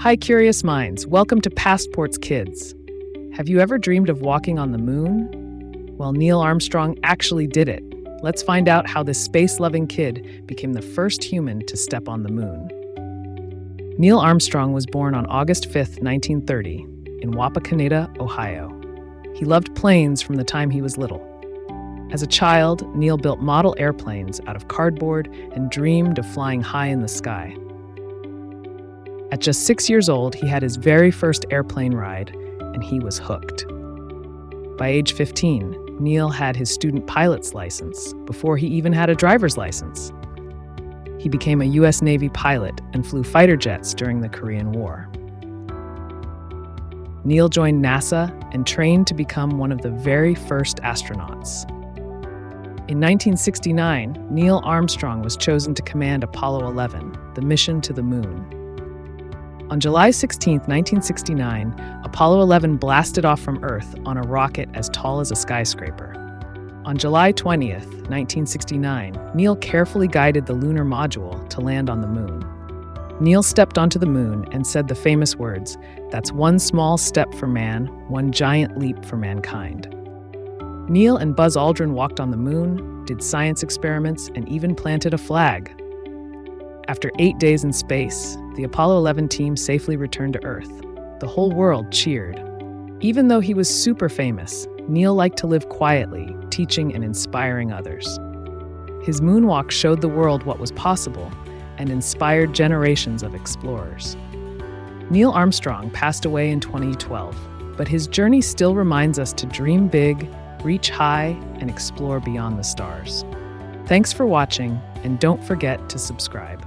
Hi, curious minds. Welcome to PastPorts Kids. Have you ever dreamed of walking on the moon? Well, Neil Armstrong actually did it. Let's find out how this space-loving kid became the first human to step on the moon. Neil Armstrong was born on August 5, 1930, in Wapakoneta, Ohio. He loved planes from the time he was little. As a child, Neil built model airplanes out of cardboard and dreamed of flying high in the sky. At just 6 years old, he had his very first airplane ride, and he was hooked. By age 15, Neil had his student pilot's license before he even had a driver's license. He became a U.S. Navy pilot and flew fighter jets during the Korean War. Neil joined NASA and trained to become one of the very first astronauts. In 1969, Neil Armstrong was chosen to command Apollo 11, the mission to the moon. On July 16, 1969, Apollo 11 blasted off from Earth on a rocket as tall as a skyscraper. On July 20, 1969, Neil carefully guided the lunar module to land on the moon. Neil stepped onto the moon and said the famous words, "That's one small step for man, one giant leap for mankind." Neil and Buzz Aldrin walked on the moon, did science experiments, and even planted a flag. After 8 days in space, the Apollo 11 team safely returned to Earth. The whole world cheered. Even though he was super famous, Neil liked to live quietly, teaching and inspiring others. His moonwalk showed the world what was possible and inspired generations of explorers. Neil Armstrong passed away in 2012, but his journey still reminds us to dream big, reach high, and explore beyond the stars. Thanks for watching, and don't forget to subscribe.